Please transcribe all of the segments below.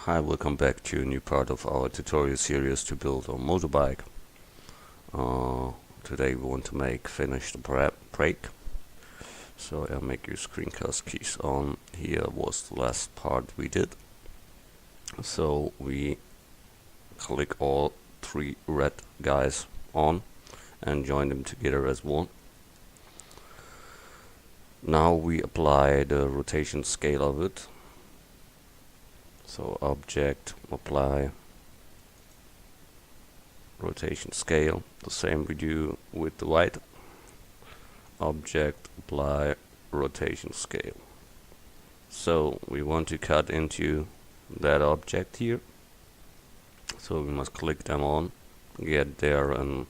Hi, welcome back to a new part of our tutorial series to build a motorbike. Today we want to finish the brake. So I'll make your screencast keys on. Here was the last part we did. So we click all three red guys on and join them together as one. Now we apply the rotation scale of it. So object, apply rotation scale, the same we do with the white. Object, apply rotation scale. So we want to cut into that object here. So we must click them on, get there and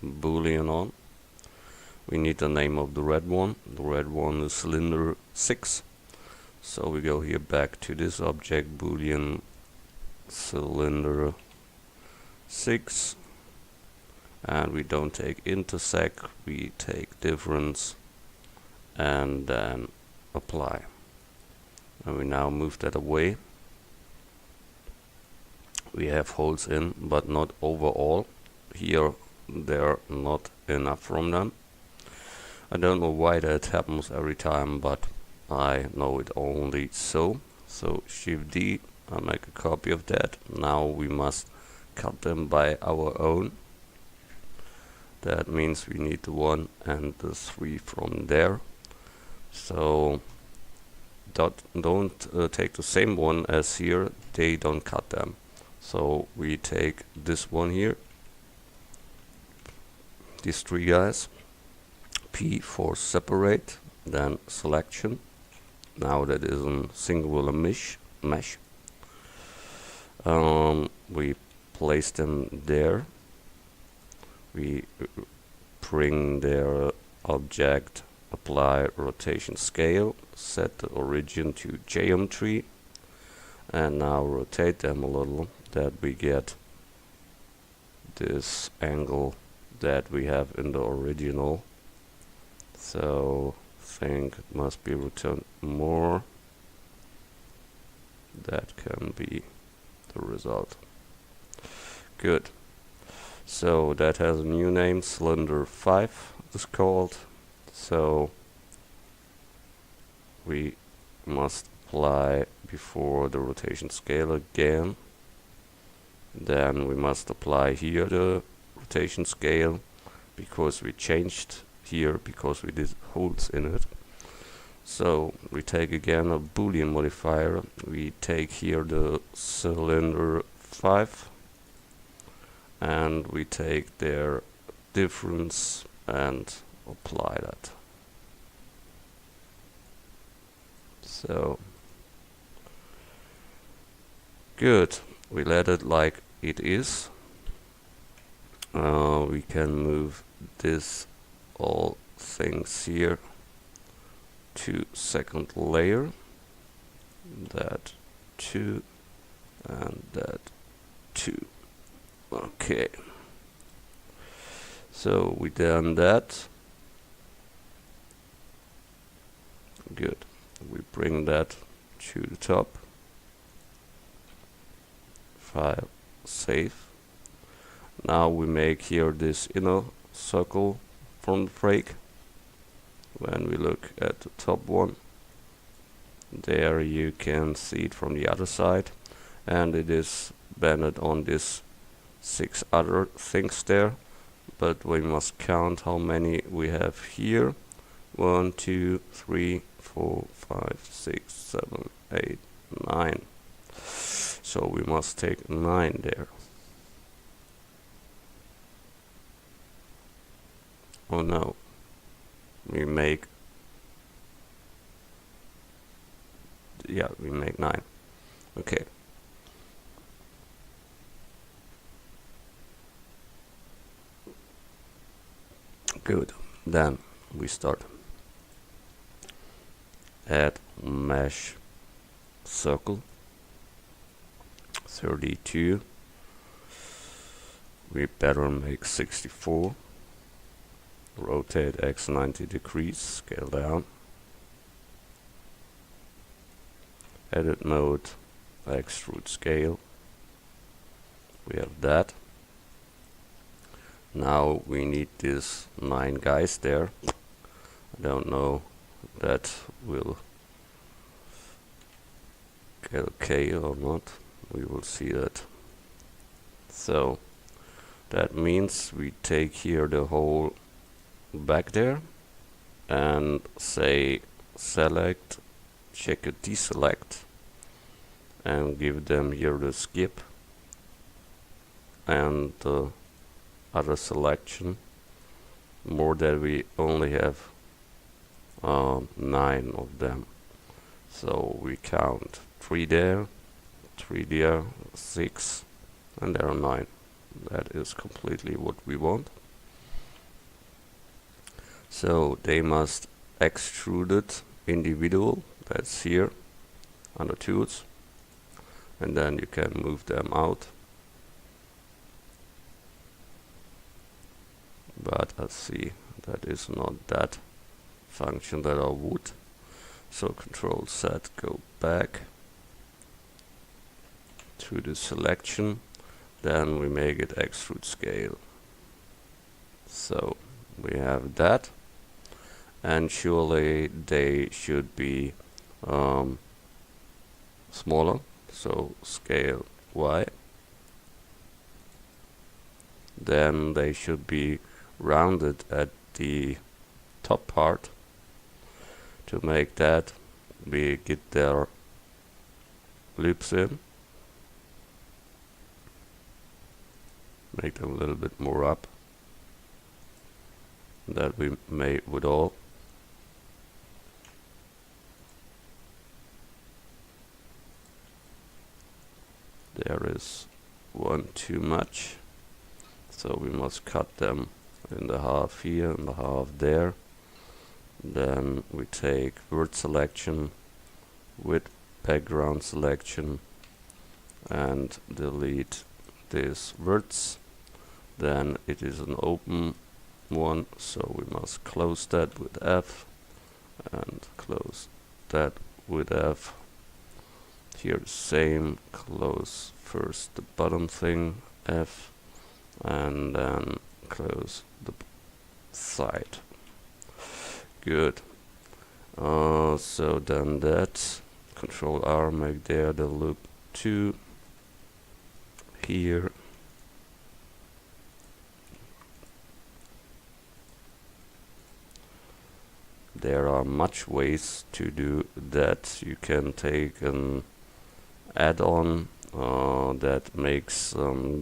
boolean on. We need the name of the red one. The red one is cylinder 6. So we go here back to this object, boolean cylinder 6, and we don't take intersect, we take difference and then apply. And we now move that away. We have holes in, but not overall. Here there are not enough from them. I don't know why that happens every time, but I know it only so. So Shift D, I'll make a copy of that. Now we must cut them by our own. That means we need the 1 and the 3 from there. So don't take the same one as here, they don't cut them. So we take this one here, these three guys, P for separate, then selection. Now that is a singular mesh. We place them there. We bring their object, apply rotation scale, set the origin to geometry, and now rotate them a little that we get this angle that we have in the original. So think it must be returned more. That can be the result. Good. So that has a new name, cylinder 5 is called. So we must apply before the rotation scale again. Then we must apply here the rotation scale because we changed here because we did holes in it. So we take again a boolean modifier. We take here the cylinder 5 and we take their difference and apply that. So good, we let it like it is. We can move this all things here to second layer, that 2 and that 2. Okay, so we done that. Good, we bring that to the top, file, save. Now we make here this inner circle from the brake. When we look at the top one, there you can see it from the other side, and it is bended on this 6 other things there, but we must count how many we have here. 1, 2, 3, 4, 5, 6, 7, 8, 9. So we must take 9 there. Oh no, we make 9. Okay. Good. Then we start. Add mesh circle 32. We better make 64. Rotate X 90 degrees, scale down. Edit mode extrude scale. We have that. Now we need these 9 guys there. I don't know if that will get okay or not. We will see that. So that means we take here the whole back there and say select, check a deselect, and give them here the skip and the other selection, more that we only have 9 of them. So we count 3 there, 3 there, 6, and there are 9. That is completely what we want. So they must extrude it individual, that's here under tools, and then you can move them out. But let's see, that is not that function that I would. So Control Z, go back to the selection, then we make it extrude scale. So we have that, and surely they should be smaller, so scale Y. Then they should be rounded at the top part. To make that, we get their loops in, make them a little bit more up, that we made with all. There is one too much, so we must cut them in the half here and the half there. Then we take word selection with background selection and delete these words. Then it is an open one, so we must close that with F and close that with F. Here same, close first the bottom thing, F, and then close the side. Good. So then that, Control R, make there the loop 2 here. There are much ways to do that. You can take an add-on that makes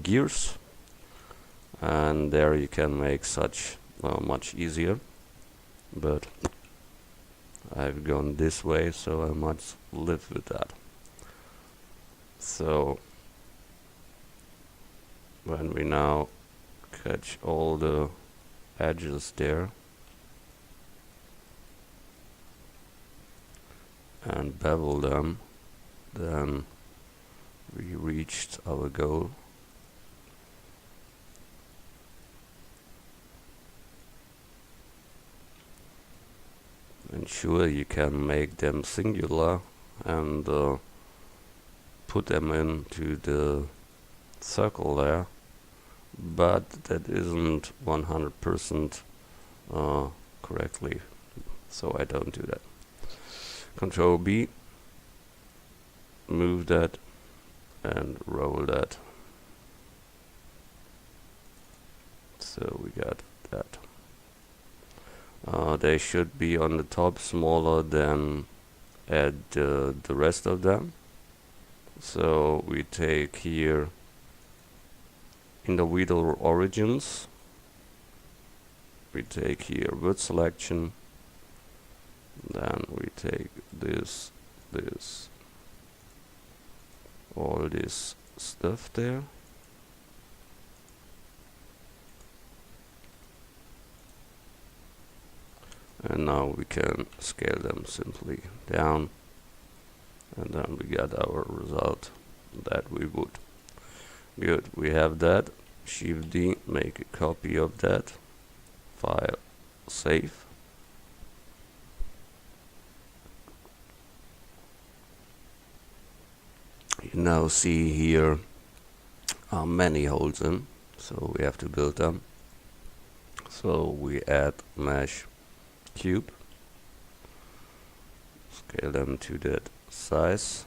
gears, and there you can make such much easier, but I've gone this way, so I must live with that. So when we now catch all the edges there and bevel them, then we reached our goal. And sure, you can make them singular and put them into the circle there, but that isn't 100% correctly, so I don't do that. Control B, move that and roll that. So we got that. They should be on the top smaller than at the rest of them. So we take here individual origins, we take here word selection, then we take this, all this stuff there. And now we can scale them simply down, and then we got our result that we would. Good, we have that. Shift D, make a copy of that. File, save. You now see here many holes in, so we have to build them. So we add mesh cube, scale them to that size.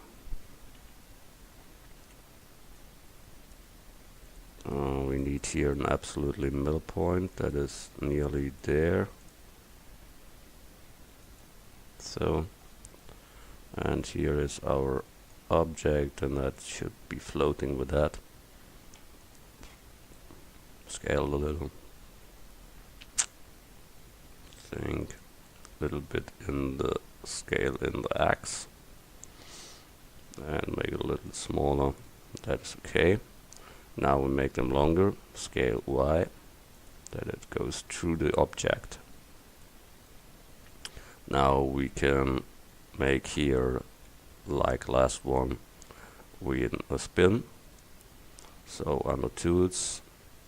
We need here an absolutely middle point that is nearly there. So, and here is our object, and that should be floating with that. Scale a little. Think a little bit in the scale in the X, and make it a little smaller. That's okay. Now we make them longer. Scale Y, that it goes through the object. Now we can make here, like last one, with a spin. So under tools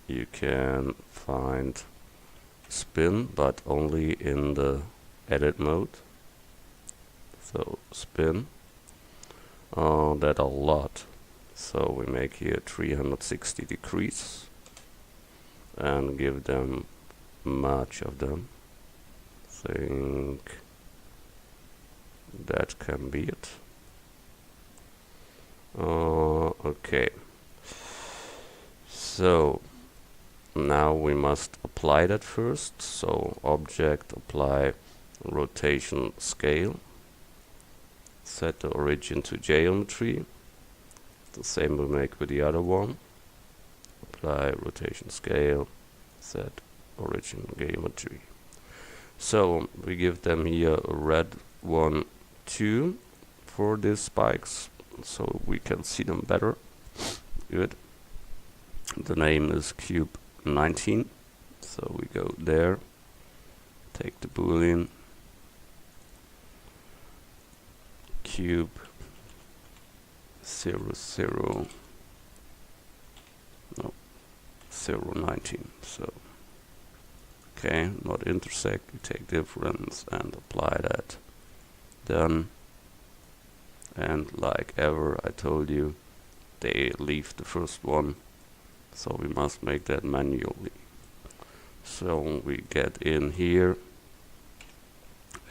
you can find spin, but only in the edit mode. So spin, that a lot. So we make here 360 degrees and give them much of them. Think that can be it. Okay. So now we must apply that first. So object, apply rotation scale. Set the origin to geometry. The same we make with the other one. Apply rotation scale. Set origin geometry. So we give them here a red 1, 2 for these spikes, so we can see them better. Good. The name is cube 19, so we go there, take the boolean, cube 0, 19. So okay, not intersect, we take difference and apply that. Done. And like ever, I told you, they leave the first one, so we must make that manually. So we get in here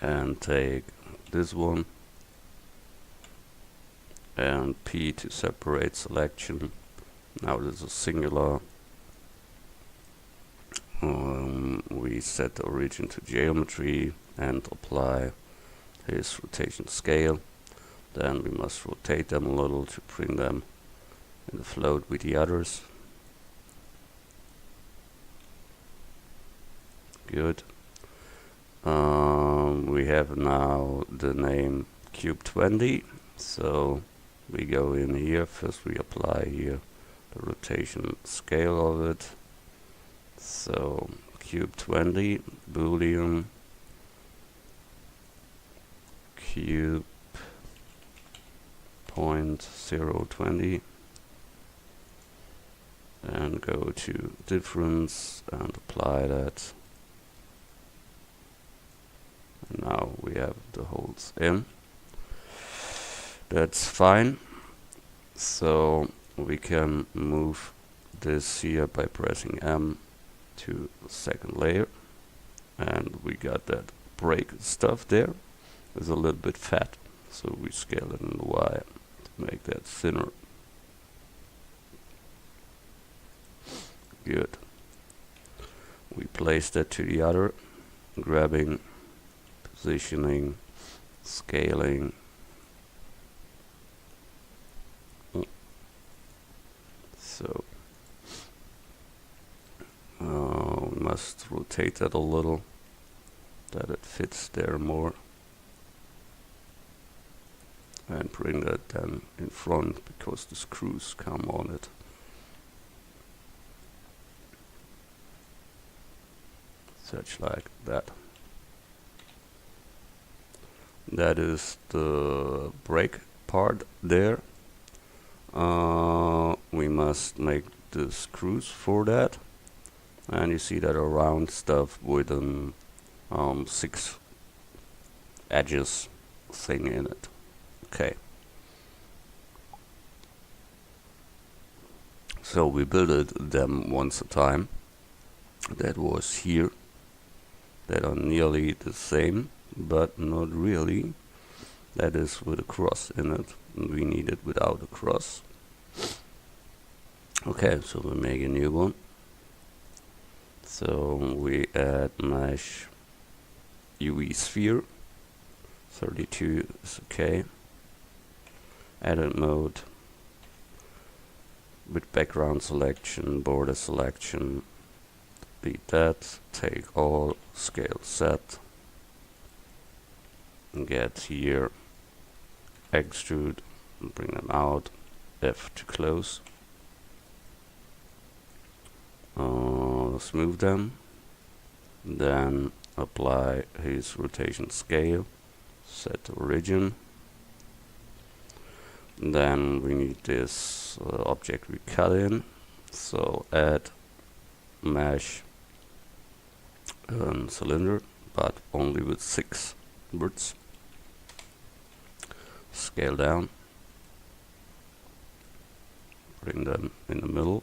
and take this one and P to separate selection. Now this is singular. We set the origin to geometry and apply his rotation scale. Then we must rotate them a little to bring them in the float with the others. Good. We have now the name cube 20, so we go in here. First we apply here the rotation scale of it. So cube 20, boolean, cube 0.020, and go to difference and apply that. And now we have the holes in. That's fine. So we can move this here by pressing M to the second layer, and we got that break stuff there. It's a little bit fat, so we scale it in the Y to make that thinner. Good. We place that to the other, grabbing, positioning, scaling. So we must rotate that a little, that it fits there more, and bring that then in front because the screws come on it. Such like that. That is the brake part there. We must make the screws for that, and you see that round stuff with 6 edges thing in it. Okay. So we built them once a time. That was here. That are nearly the same, but not really. That is with a cross in it, and we need it without a cross. Okay, so we make a new one. So we add mesh UV sphere. 32 is okay. Edit mode with background selection, border selection. Delete that. Take all, scale set. Get here, extrude, bring them out. F to close. Smooth them. Then apply his rotation scale. Set to origin. Then we need this object we cut in. So add mesh cylinder, but only with 6 birds. Scale down. Bring them in the middle.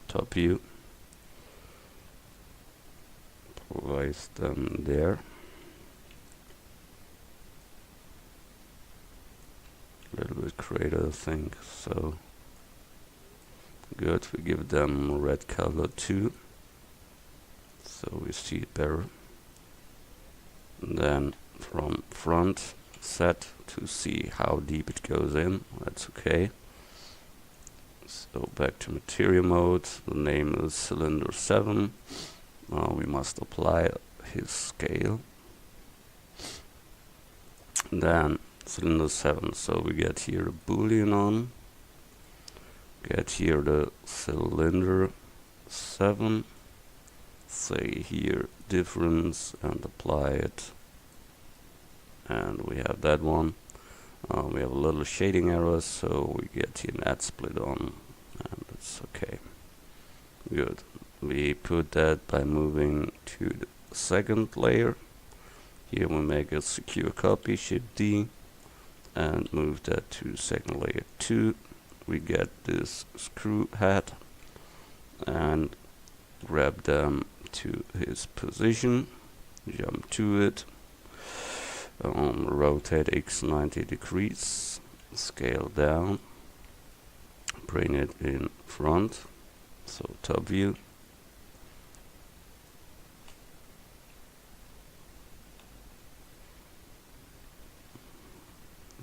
Top view. Place them there. A little bit greater, I think. So good. We give them red color too, so we see it better. And then from front, set to see how deep it goes in. That's okay. So back to material mode. The name is cylinder 7. Now we must apply his scale. Then cylinder 7. So we get here a boolean on. Get here the cylinder 7. Say here difference and apply it. And we have that one. We have a little shading error, so we get here an add split on, and it's okay. Good. We put that by moving to the second layer. Here we make a secure copy, Shift D, and move that to second layer 2. We get this screw head and grab them to his position, jump to it. Rotate X 90 degrees, scale down, bring it in front, so top view.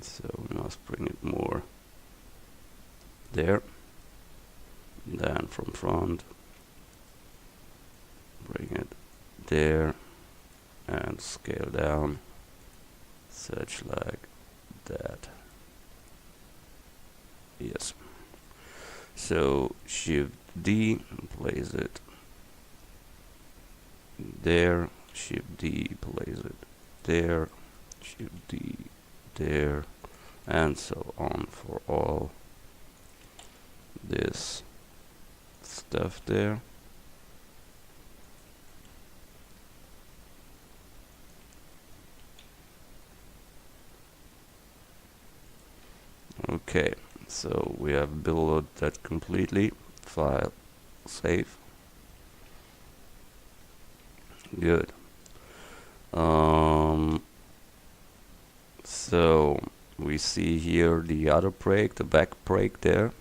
So we must bring it more there. Then from front, bring it there and scale down. Such like that. Yes. So Shift D, place it there. Shift D, place it there. Shift D there, and so on for all this stuff there. Okay, so we have built that completely. File, save. Good. So we see here the other brake, the back brake there.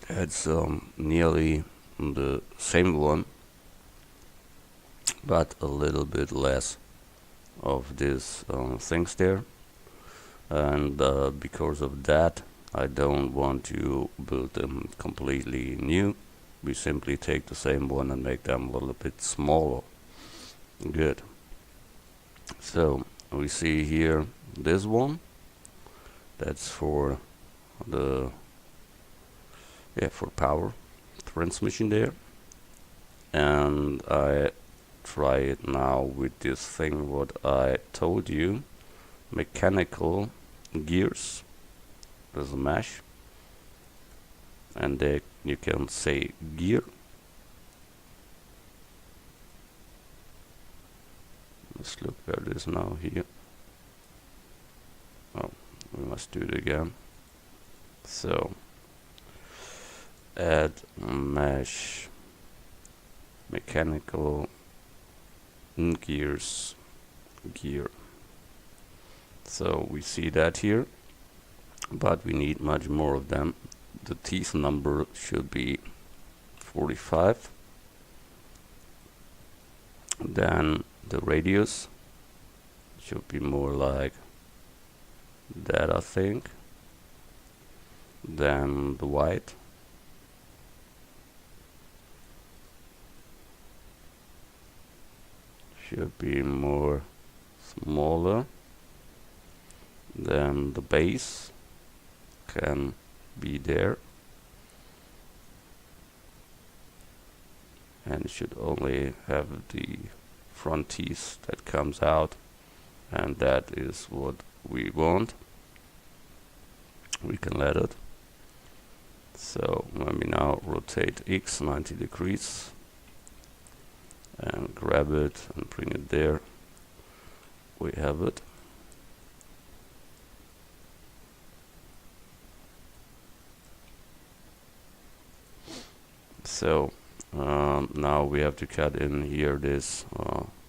It's nearly the same one, but a little bit less of these things there, and because of that I don't want to build them completely new. We simply take the same one and make them a little bit smaller. Good. So we see here this one, that's for the for power transmission there, and I try it now with this thing what I told you, mechanical gears. There's a mesh, and there you can say gear. Let's look where it is now here. we must do it again. So add mesh mechanical gears gear. So we see that here, but we need much more of them. The teeth number should be 45. Then the radius should be more like that, I think. Then the white should be more smaller. Then the base can be there, and it should only have the front teeth that comes out, and that is what we want. We can let it. So when we now rotate X 90 degrees and grab it and bring it there, we have it. So now we have to cut in here this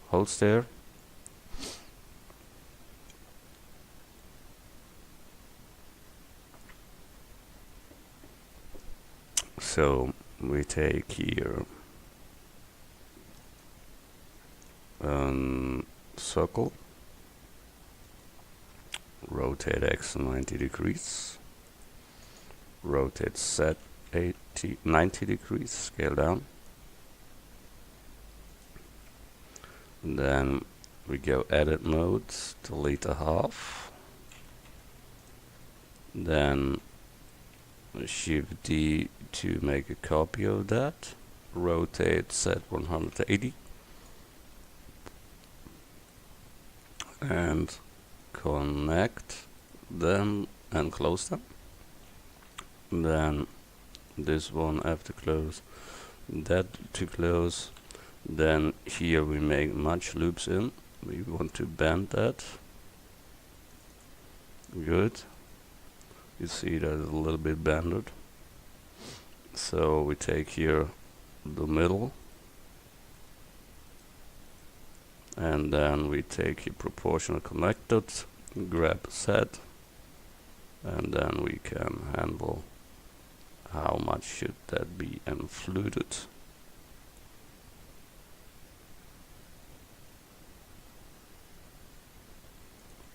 holes there. So we take here circle, rotate X 90 degrees, rotate Z 90 degrees, scale down. Then we go edit mode, delete a half. Then Shift D to make a copy of that. Rotate Z 180. And connect them and close them. Then this one I have to close, that to close. Then here we make much loops in. We want to bend that. Good. You see that it's a little bit bended. So we take here the middle, and then we take here proportional connected, grab set, and then we can handle how much should that be inflated.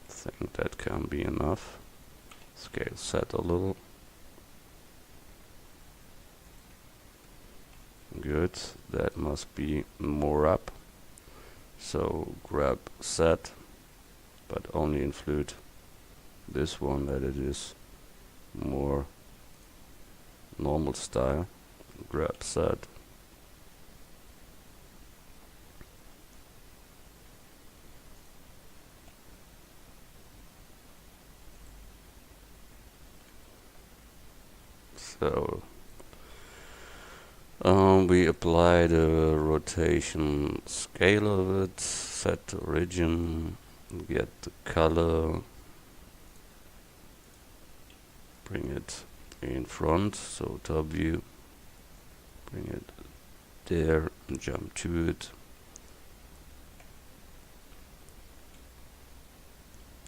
I think that can be enough. Scale set a little. Good, that must be more up. So grab set, but only include this one, that it is more normal style. Grab set. So we apply the rotation scale of it, set the origin, get the color, bring it in front, so top view, bring it there and jump to it.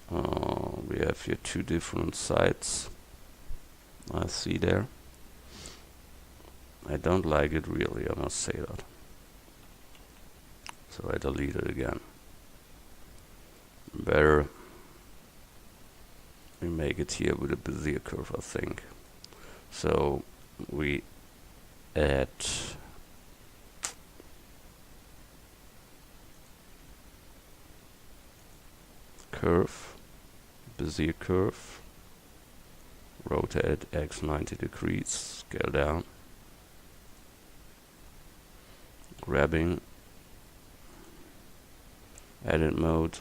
We have here two different sides, I see there. I don't like it really, I must say that. So I delete it again. Better we make it here with a Bezier curve, I think. So we add curve, Bezier curve, rotate X 90 degrees, scale down, grabbing, edit mode,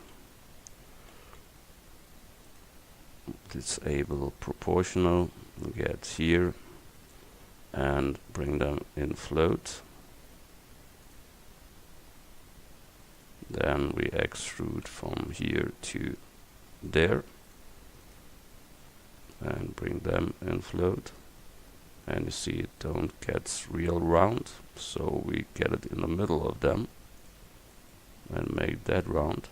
disable proportional, get here and bring them in float. Then we extrude from here to there. and bring them in float, and you see it don't get real round, so we get it in the middle of them and make that round.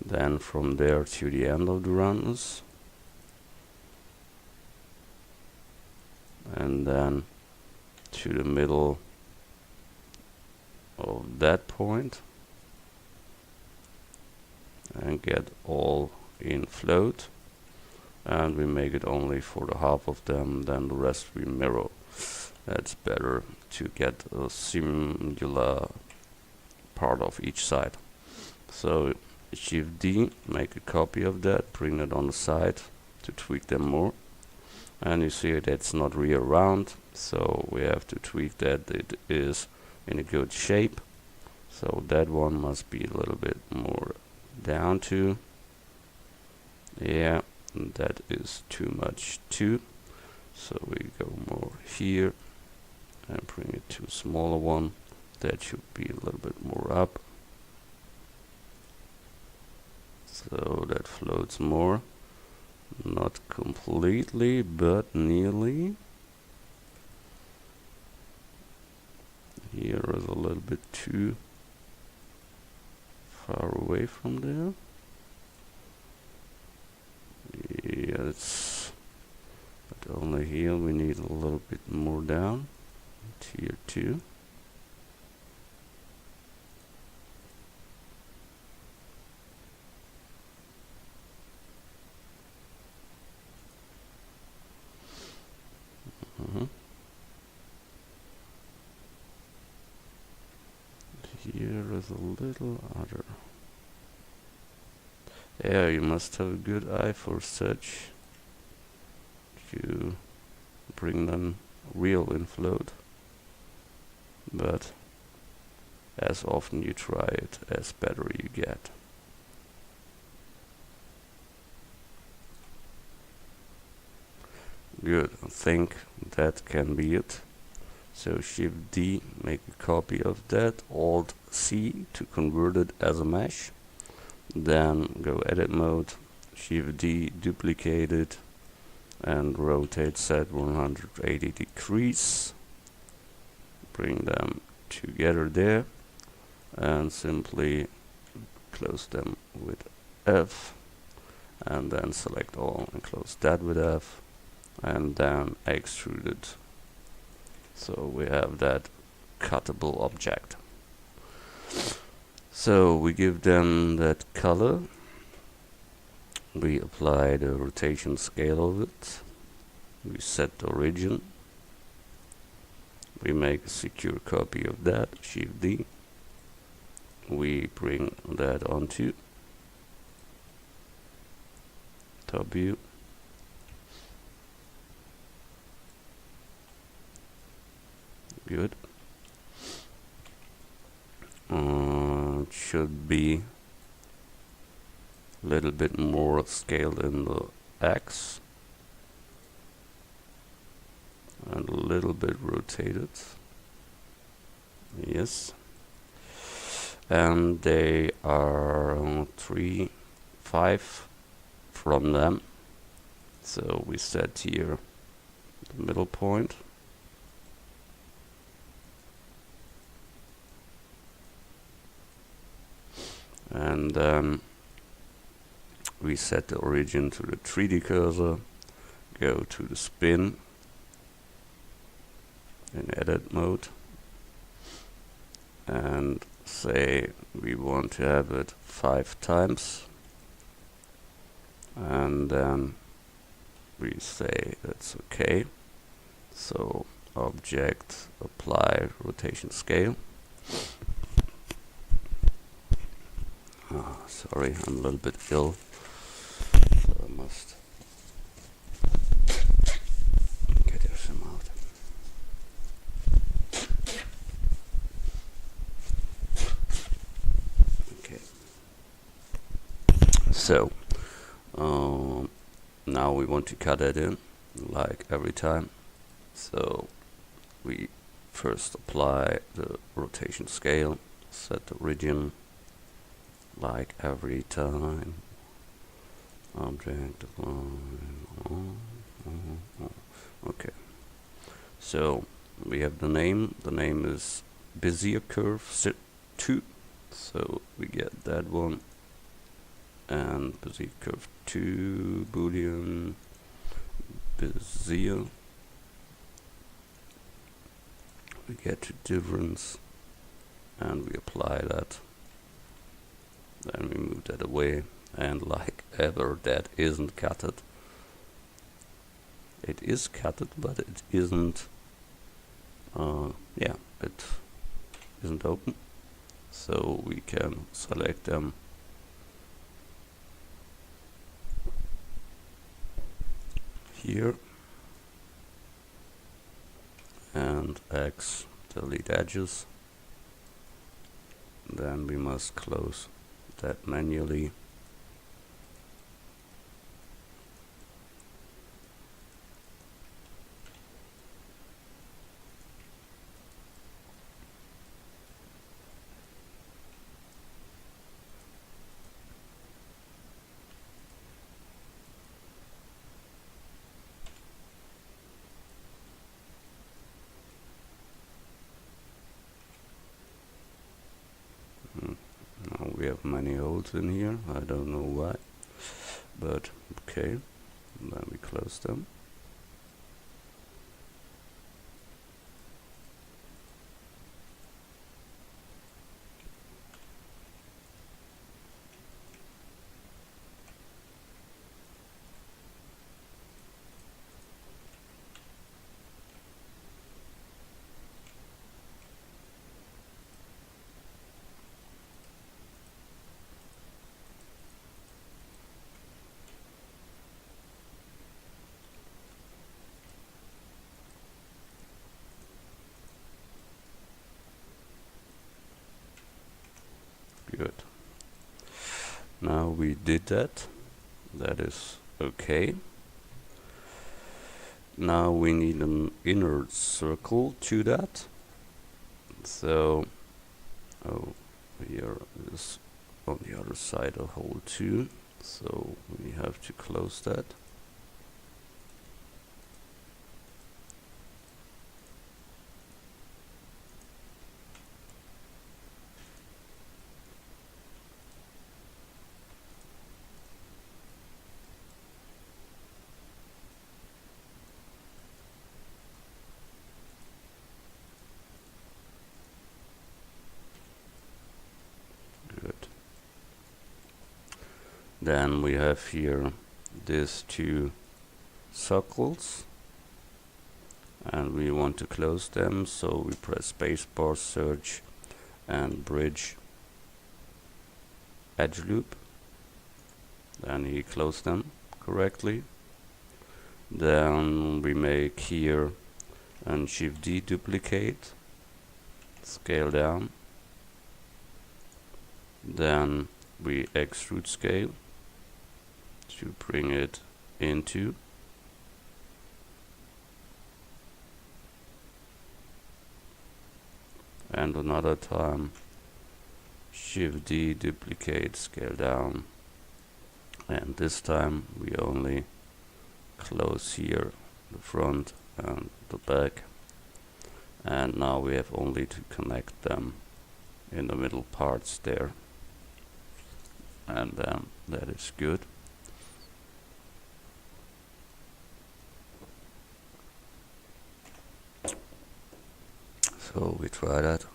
Then from there to the end of the roundness, and then to the middle of that point, and get all in float, and we make it only for the half of them, then the rest we mirror. That's better to get a similar part of each side. So Shift D, make a copy of that, bring it on the side to tweak them more. And you see that's not real round, so we have to tweak that it is in a good shape. So that one must be a little bit more down to. Yeah, that is too much too. So we go more here and bring it to a smaller one. That should be a little bit more up. So that floats more. Not completely, but nearly. Here is a little bit too far away from there. Yes, but only here we need a little bit more down. Tier 2. Here is a little other. Yeah, you must have a good eye for such to bring them real in float. But as often you try it, as better you get. Good, I think that can be it. So Shift D, make a copy of that, Alt C to convert it as a mesh. Then go edit mode, Shift D, duplicate it, and rotate set 180 degrees. Bring them together there, and simply close them with F, and then select all and close that with F, and then extrude it. So we have that cuttable object. So we give them that color. We apply the rotation scale of it. We set the origin. We make a secure copy of that, Shift D. We bring that onto top view. Good. It should be a little bit more scaled in the X and a little bit rotated. Yes. And they are 3, 5 from them. So we set here the middle point. And then we set the origin to the 3D cursor, go to the spin in edit mode, and say we want to have it 5 times, and then we say that's okay. So object, apply rotation scale. Sorry, I'm a little bit ill, so I must get some out. Okay. So now we want to cut it in, like every time. So we first apply the rotation scale, set the origin. like every time. Object define. Okay, so we have the name. The name is Bezier curve 2, so we get that one. And Bezier curve 2 boolean Bezier. We get to difference and we apply that. Then we move that away, and like ever, that isn't cutted. It is cutted, but it isn't. Yeah, it isn't open. So we can select them here and X delete edges. Then we must close that manually. Now we have many holes in here, I don't know why, but okay, then we close them. Good. Now we did that. That is okay. Now we need an inner circle to that. So, here is on the other side a hole 2. So we have to close that. Then we have here these 2 circles and we want to close them, so we press spacebar, search and bridge edge loop. Then he closed them correctly. Then we make here and Shift D duplicate, scale down. Then we extrude scale to bring it into. And another time Shift D duplicate, scale down. And this time we only close here the front and the back. And now we have only to connect them in the middle parts there. And then that is good. So we try that.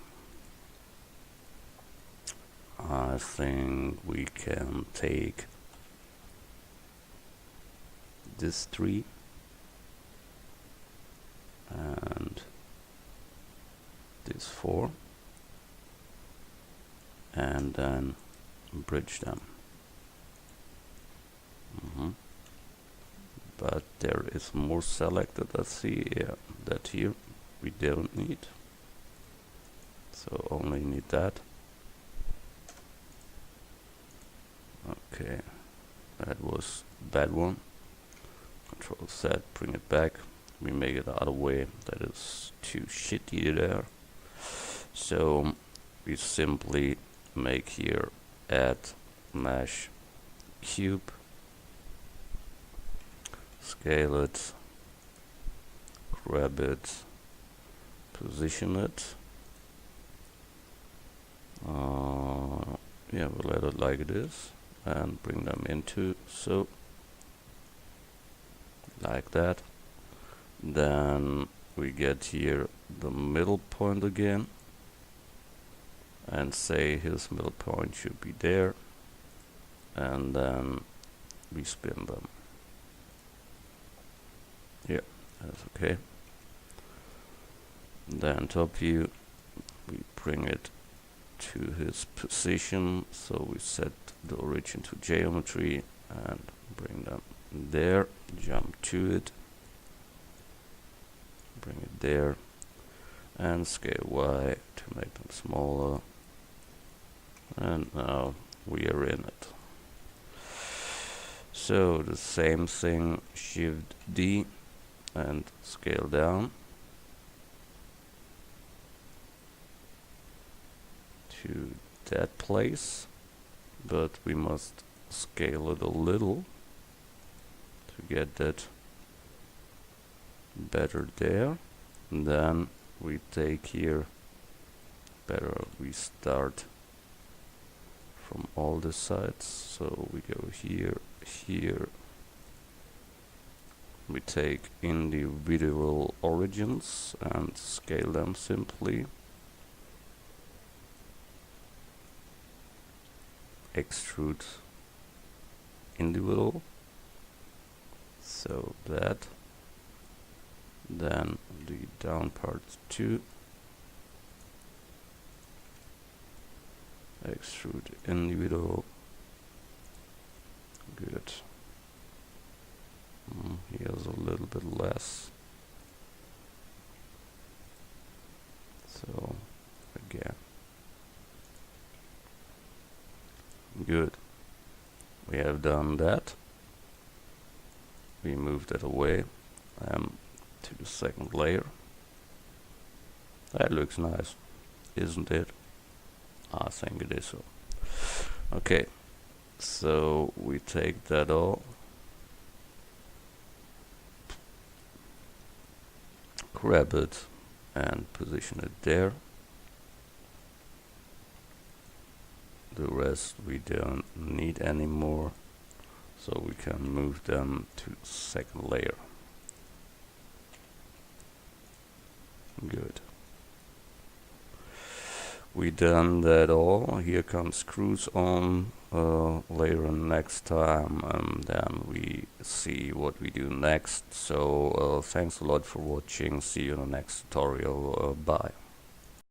I think we can take this 3 and this 4 and then bridge them. But there is more selected. Let's see, yeah, that here we don't need, so only need that. Okay, that was bad one. Control Z, bring it back. We make it the other way. That is too shitty there. So we simply make here add mesh cube, scale it, grab it, position it. Yeah, we'll let it like it is and bring them into so like that. Then we get here the middle point again and say his middle point should be there, and then we spin them. Yeah, that's okay. Then top view, we bring it to his position, so we set the origin to geometry and bring them there, jump to it, bring it there, and scale Y to make them smaller, and now we are in it. So the same thing, Shift D and scale down to that place, but we must scale it a little to get that better there. And then we take here, we start from all the sides, so we go here, here, we take individual origins and scale them simply, extrude individual, so that, then the down part 2, extrude individual, good. Here's a little bit less, so again, good. We have done that. We move that away to the second layer. That looks nice, isn't it? I think it is so. Okay, so we take that all, grab it and position it there. The rest we don't need anymore, so we can move them to the second layer. Good. We done that all. Here comes screws on later next time, and then we see what we do next. So thanks a lot for watching. See you in the next tutorial. Bye.